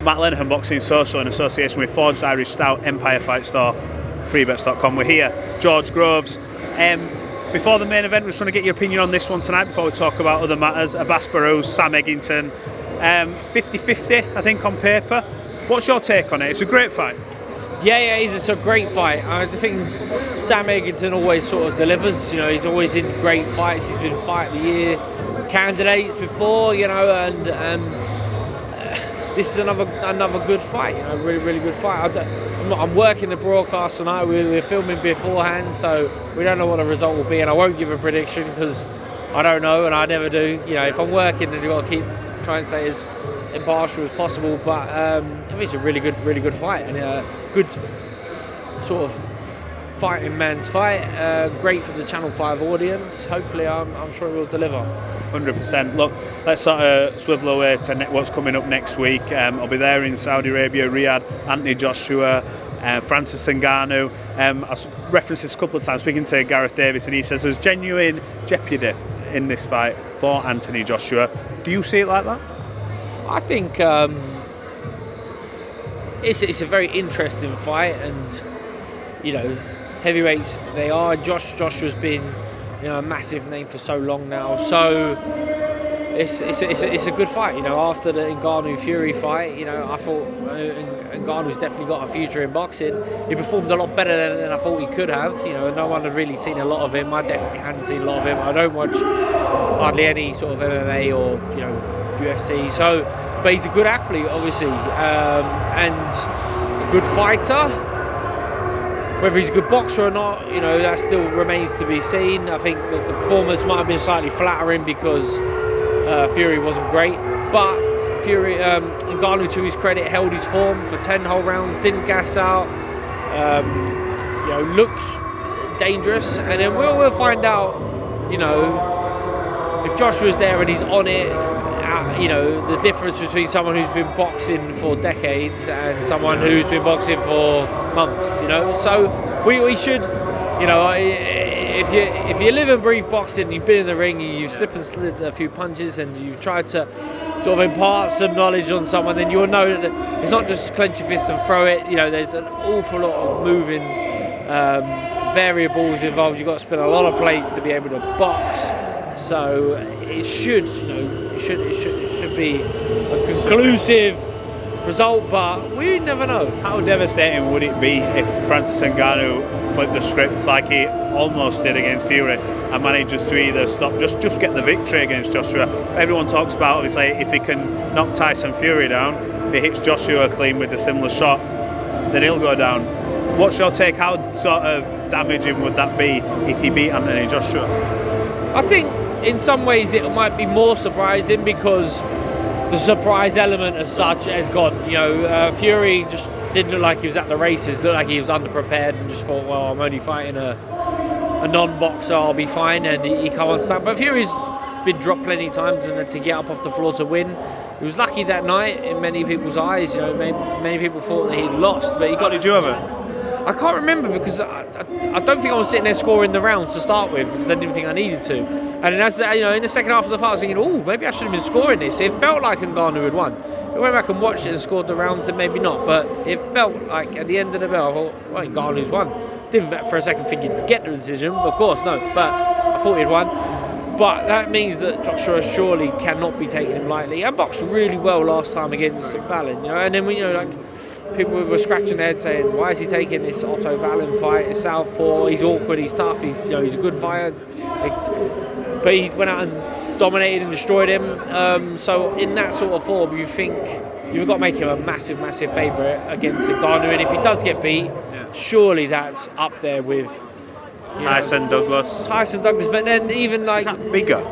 Matt Lenihan Boxing Social in association with Forged Irish Stout, Empire Fight Store, freebets.com. We're here, George Groves. Before the main event, we're trying to get your opinion on this one tonight before we talk about other matters. Barao, Sam Eggington, 50-50, I think, on paper. What's your take on it? It's a great fight. Yeah, it's a great fight. I think Sam Eggington always sort of delivers. You know, he's always in great fights. He's been Fight of the Year candidates before, you know, and this is another good fight. You know, really good fight. I'm working the broadcast tonight. We're filming beforehand, so we don't know what the result will be, and I won't give a prediction because I don't know, and I never do. You know, if I'm working, then you've got to keep trying to stay as impartial as possible. But I think it's a really good fight, and a good sort of fighting man's fight. Great for the Channel 5 audience. Hopefully, I'm sure it will deliver. 100%. Look, let's sort of swivel away to what's coming up next week. I'll be there in Saudi Arabia, Riyadh, Anthony Joshua, Francis Ngannou. I referenced this a couple of times speaking to Gareth Davis, and he says there's genuine jeopardy in this fight for Anthony Joshua. Do you see it like that? I think it's a very interesting fight, and you know, heavyweights they are. Joshua's been, you know, a massive name for so long now, so it's a good fight. You know, after the Ngannou Fury fight, you know, I thought Ngannou's definitely got a future in boxing. He performed a lot better than I thought he could have. You know, no one had really seen a lot of him. I definitely hadn't seen a lot of him. I don't watch hardly any sort of MMA or, you know, UFC. So, but he's a good athlete, obviously, and a good fighter. Whether he's a good boxer or not, you know, that still remains to be seen. I think that the performance might have been slightly flattering because Fury wasn't great, but Ngannou, to his credit, held his form for 10 whole rounds, didn't gas out, you know, looks dangerous, and then we'll find out, you know, if Joshua's there and he's on it, you know, the difference between someone who's been boxing for decades and someone who's been boxing for months, you know. So we should, you know, if you live and breathe boxing, you've been in the ring, you've slipped and slid a few punches, and you've tried to sort of impart some knowledge on someone, then you'll know that it's not just clench your fist and throw it. You know, there's an awful lot of moving variables involved. You've got to spin a lot of plates to be able to box. So it should, you know, it should be a conclusive result, but we never know. How devastating would it be if Francis Ngannou flipped the script like he almost did against Fury and managed just to either stop, just get the victory against Joshua? Everyone talks about, obviously, if he can knock Tyson Fury down, if he hits Joshua clean with a similar shot, then he'll go down. What's your take? How sort of damaging would that be if he beat Anthony Joshua? I think in some ways it might be more surprising because the surprise element as such has gone. You know, Fury just didn't look like he was at the races, looked like he was underprepared and just thought, well, I'm only fighting a non-boxer, I'll be fine, and he come on stuck. But Fury's been dropped plenty of times, and to get up off the floor to win, he was lucky that night in many people's eyes. You know, many people thought that he'd lost, but he got. Did you have it? I can't remember because I don't think I was sitting there scoring the rounds to start with because I didn't think I needed to. And then as you know, in the second half of the fight, I was thinking, oh, maybe I should have been scoring this. It felt like Ngannou had won. If I went back and watched it and scored the rounds, then maybe not. But it felt like at the end of the bell, I thought, well, Ngannou's won. Didn't for a second think he'd get the decision, of course, no. But I thought he'd won. But that means that Joshua surely cannot be taking him lightly, and boxed really well last time against Valen, you know. And then we, you know, like, people were scratching their head saying, why is he taking this Otto Valen fight? It's southpaw, he's awkward, he's tough, he's a good fighter. But he went out and dominated and destroyed him. So in that sort of form, you think you've got to make him a massive favourite against Ngannou. And if he does get beat, surely that's up there with Tyson Douglas. But then even like... Is that bigger?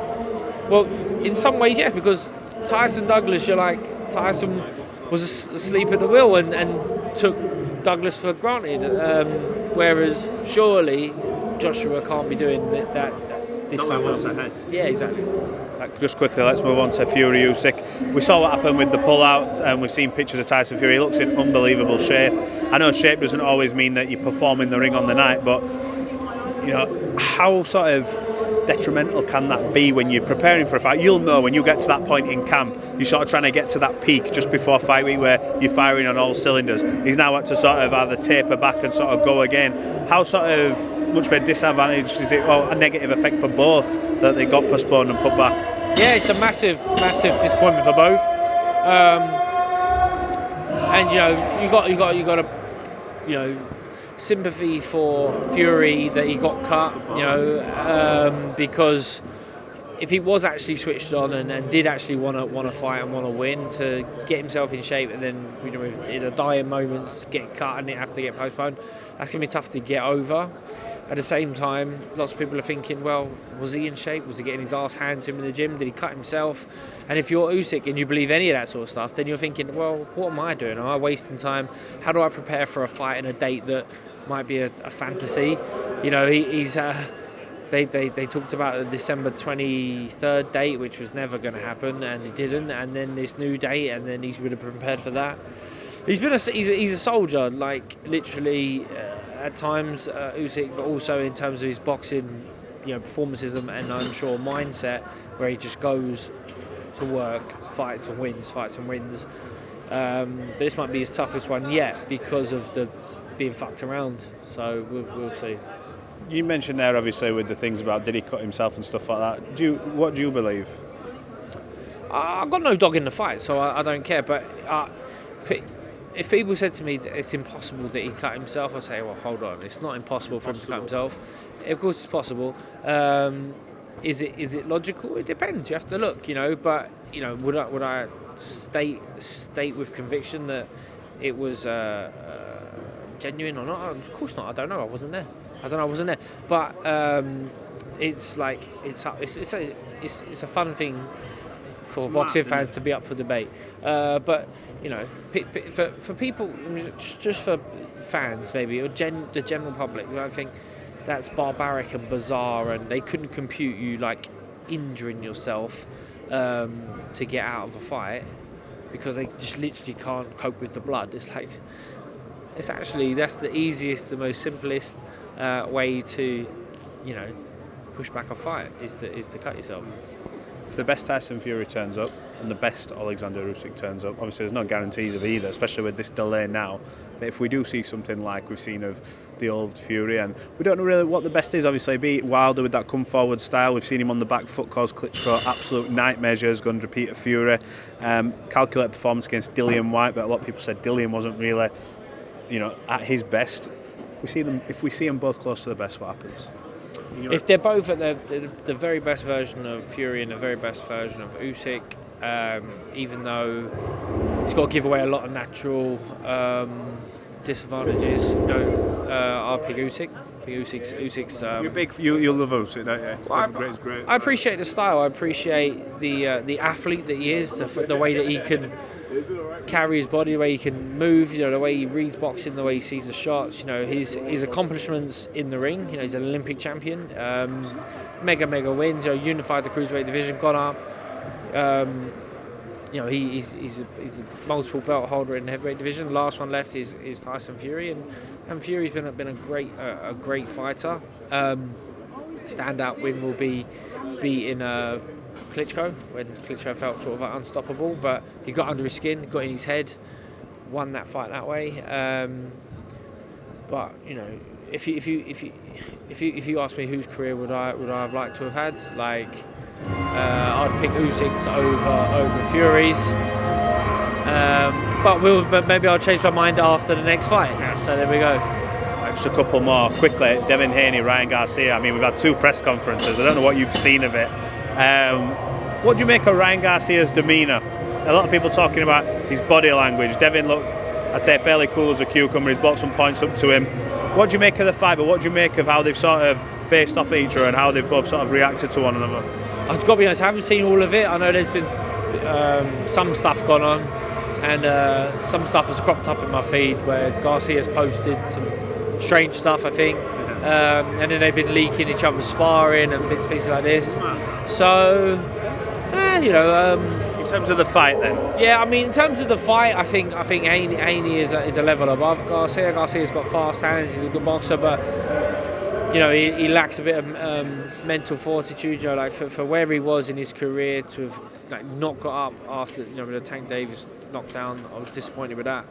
Well, in some ways, yes, because Tyson Douglas, you're like, Tyson was asleep at the wheel and took Douglas for granted. Whereas surely Joshua can't be doing that this time. Yeah, exactly. Just quickly, let's move on to Fury Usyk. We saw what happened with the pullout, and we've seen pictures of Tyson Fury. He looks in unbelievable shape. I know shape doesn't always mean that you perform in the ring on the night, but you know, how sort of detrimental can that be when you're preparing for a fight? You'll know when you get to that point in camp, you're sort of trying to get to that peak just before fight week where you're firing on all cylinders. He's now had to sort of either taper back and sort of go again. How sort of much of a disadvantage is it, or a negative effect for both, that they got postponed and put back? Yeah, it's a massive disappointment for both. And you got to sympathy for Fury that he got cut, because if he was actually switched on and did actually want to fight and want to win, to get himself in shape and then in the dying moments get cut and it have to get postponed, that's going to be tough to get over. At the same time, lots of people are thinking, well, was he in shape? Was he getting his ass handed to him in the gym? Did he cut himself? And if you're Usyk and you believe any of that sort of stuff, then you're thinking, well, what am I doing? Am I wasting time? How do I prepare for a fight and a date that might be a fantasy? They talked about the December 23rd date, which was never going to happen, and it didn't. And then this new date, and then he's been prepared for that. He's a soldier, like literally at times, Usyk, but also in terms of his boxing, performances and I'm sure mindset, where he just goes to work, fights and wins. But this might be his toughest one yet because of the being fucked around. So we'll see. You mentioned there, obviously, with the things about did he cut himself and stuff like that. What do you believe? I've got no dog in the fight, so I don't care. But if people said to me that it's impossible that he cut himself, I say, well, hold on, it's not impossible for him to cut himself. Of course, it's possible. Is it logical? It depends. You have to look, But would I state with conviction that it was genuine or not? Of course not. I don't know. I wasn't there. But it's like it's a fun thing for boxing fans to be up for debate. But for people, just for fans maybe, or the general public, I think that's barbaric and bizarre, and they couldn't compute you like injuring yourself to get out of a fight because they just literally can't cope with the blood. It's like, it's actually, that's the easiest, the most simplest way to, push back a fight is to cut yourself. If the best Tyson Fury turns up and the best Oleksandr Usyk turns up, obviously there's no guarantees of either, especially with this delay now. But if we do see something like we've seen of the old Fury, and we don't know really what the best is, obviously, be Wilder with that come forward style. We've seen him on the back foot cause Klitschko absolute night measures, going to repeat of Fury. Calculate performance against Dillian White, but a lot of people said Dillian wasn't really, at his best. If we see them both close to the best, what happens? If they're both at the very best version of Fury and the very best version of Usyk, even though he's got to give away a lot of natural disadvantages, I'll pick Usyk. I think Usyk's you're big. You love Usyk, don't you? Well, great. I appreciate the style. I appreciate the athlete that he is, the way that he can carry his body, the way he can move, the way he reads boxing, the way he sees the shots, his accomplishments in the ring. He's an Olympic champion, mega wins. Unified the cruiserweight division, gone up. He's a multiple belt holder in the heavyweight division. The last one left is Tyson Fury, and Fury's been a great fighter. Standout win will be beating Klitschko, when Klitschko felt sort of unstoppable, but he got under his skin, got in his head, won that fight that way. But if you ask me whose career would I have liked to have had, I'd pick Usyk's over Fury's. But maybe I'll change my mind after the next fight. Yeah. So there we go. Just a couple more quickly. Devin Haney, Ryan Garcia. I mean, we've had 2 press conferences. I don't know what you've seen of it. What do you make of Ryan Garcia's demeanour? A lot of people talking about his body language. Devin looked, I'd say, fairly cool as a cucumber. He's brought some points up to him. What do you make of the fight, but what do you make of how they've sort of faced off each other and how they've both sort of reacted to one another? I've got to be honest, I haven't seen all of it. I know there's been some stuff gone on, and some stuff has cropped up in my feed where Garcia's posted some strange stuff, I think. And then they've been leaking each other's sparring and bits and pieces like this. So, in terms of the fight, then. Yeah, I mean, in terms of the fight, I think Haney is a level above Garcia. Garcia's got fast hands. He's a good boxer, but you know, he lacks a bit of mental fortitude. You know, like for where he was in his career to have like not got up after, you know, with the Tank Davis knockdown. I was disappointed with that.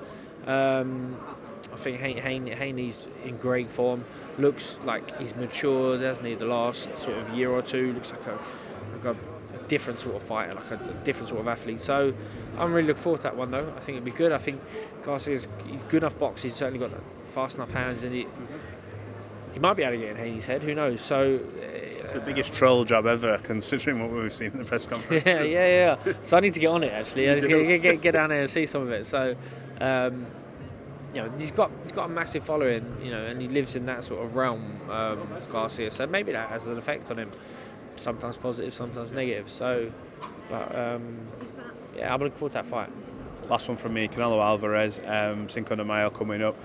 I think Haney's in great form. Looks like he's matured, hasn't he? The last sort of year or two, looks like a different sort of fighter, like a different sort of athlete. So I'm really looking forward to that one, though. I think it'd be good. I think Garcia's good enough box. He's certainly got fast enough hands, and he might be able to get in Haney's head. Who knows? So it's the biggest troll job ever, considering what we've seen in the press conference. yeah. So I need to get on it actually. I need to get down there and see some of it. So. You know, he's got a massive following, you know, and he lives in that sort of realm, Garcia. So maybe that has an effect on him. Sometimes positive, sometimes negative. So, but yeah, I'm looking forward to that fight. Last one from me, Canelo Alvarez, Cinco de Mayo coming up.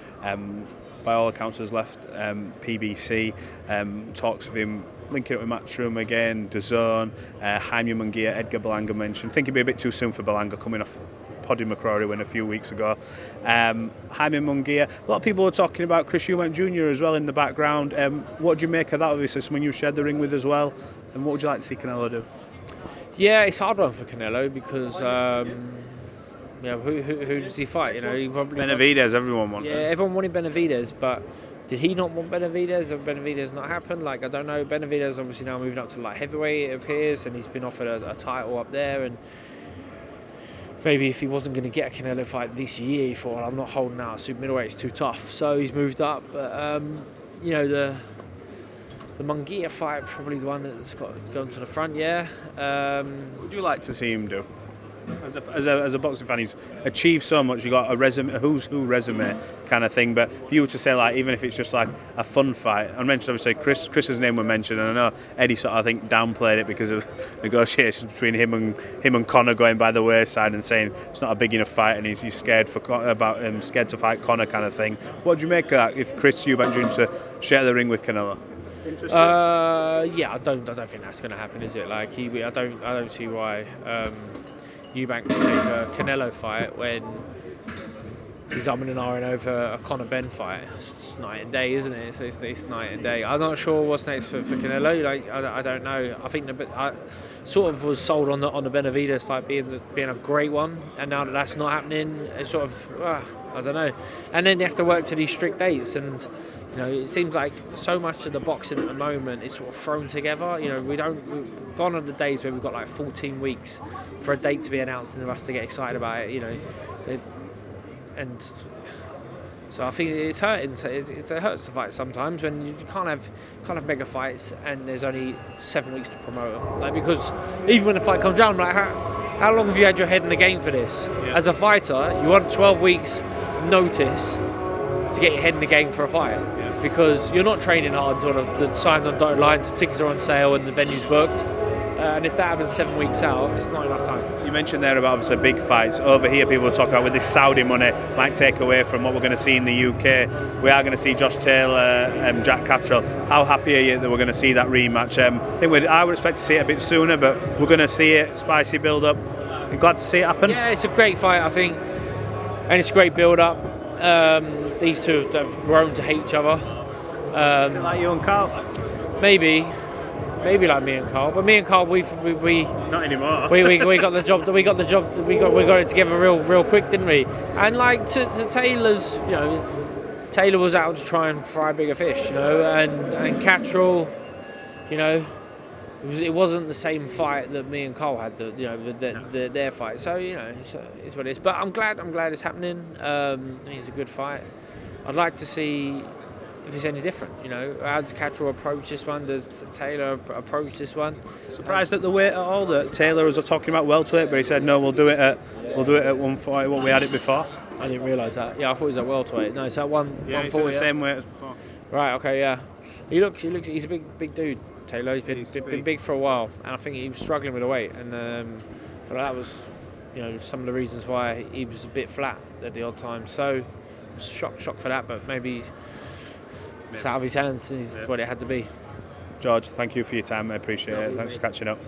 By all accounts, has left PBC. Talks of him linking up with Matchroom again, DAZN, Jaime Munguia, Edgar Berlanga mentioned. I think it'd be a bit too soon for Berlanga coming off Poddy McCrory win a few weeks ago. Jaime Munguia. A lot of people were talking about Chris Eubank Jr. as well in the background. What do you make of that? Obviously, someone you shared the ring with as well. And what would you like to see Canelo do? Yeah, it's a hard one for Canelo because who does he fight? You know, he probably Benavidez. Everyone wanted. Yeah, everyone wanted Benavidez, but did he not want Benavidez, or Benavidez not happen? Like, I don't know. Benavidez obviously now moving up to light heavyweight, it appears, and he's been offered a title up there. And maybe if he wasn't going to get a Canelo fight this year, he thought, well, I'm not holding out. Super middleweight is too tough. So he's moved up. But, you know, the Munguia fight, probably the one that's got going to the front, yeah. What would you like to see him do? As a boxing fan, he's achieved so much. You got a resume, a who's who resume kind of thing. But for you to say, like, even if it's just like a fun fight, I mentioned obviously Chris's name was mentioned, and I know Eddie sort of, I think, downplayed it because of negotiations between him and Conor going by the wayside and saying it's not a big enough fight, and he's scared scared to fight Conor kind of thing. What do you make of that? If Chris Eubank Jr. to share the ring with Canelo? Yeah, I don't think that's going to happen, is it? Like, I don't see why. Eubank would take a Canelo fight when he's umming and ahhing over a Conor Ben fight. It's night and day, isn't it? It's night and day. I'm not sure what's next for Canelo. Like, I don't know. I think I sort of was sold on the Benavidez fight being a great one, and now that that's not happening, it's sort of I don't know. And then you have to work to these strict dates, and you know, it seems like so much of the boxing at the moment is sort of thrown together. You know, we've gone on the days where we've got like 14 weeks for a date to be announced and for us to get excited about it. You know, and so I think it's hurting. So it hurts to fight sometimes when you can't have mega fights and there's only 7 weeks to promote them. Like, because even when the fight comes around, like how long have you had your head in the game for this? Yeah. As a fighter, you want 12 weeks notice to get your head in the game for a fight. Yeah. Because you're not training hard until the signed on dotted line, tickets are on sale and the venue's booked. And if that happens 7 weeks out, it's not enough time. You mentioned there about obviously big fights. Over here, people are talking about with this Saudi money might take away from what we're going to see in the UK. We are going to see Josh Taylor and Jack Catterall. How happy are you that we're going to see that rematch? I would expect to see it a bit sooner, but we're going to see it. Spicy build-up. You glad to see it happen? Yeah, it's a great fight, I think. And it's a great build-up. These two have grown to hate each other. Like you and Carl? Maybe like me and Carl, but me and Carl, we not anymore. we got the job. We got it together real quick, didn't we? And like to Taylor's, you know, Taylor was out to try and fry bigger fish, you know, and Catterall, you know, it wasn't the same fight that me and Carl had, their fight. So, you know, it's what it is. But I'm glad it's happening. I think it's a good fight. I'd like to see if it's any different, you know. How does Catterall approach this one? Does Taylor approach this one? Surprised at the weight at all that Taylor was talking about welterweight, but he said no, we'll do it at 140. What we had it before. I didn't realise that. Yeah, I thought he was at welterweight. No, it's at 140. He's the same weight as before. Right. Okay. Yeah. He looks. He's a big dude. Taylor. He's been big for a while, and I think he was struggling with the weight, and I thought that was, you know, some of the reasons why he was a bit flat at the odd time. So, shocked for that, but maybe. It's out of his hands, is what it had to be. George, thank you for your time. I appreciate it. Thanks for catching up.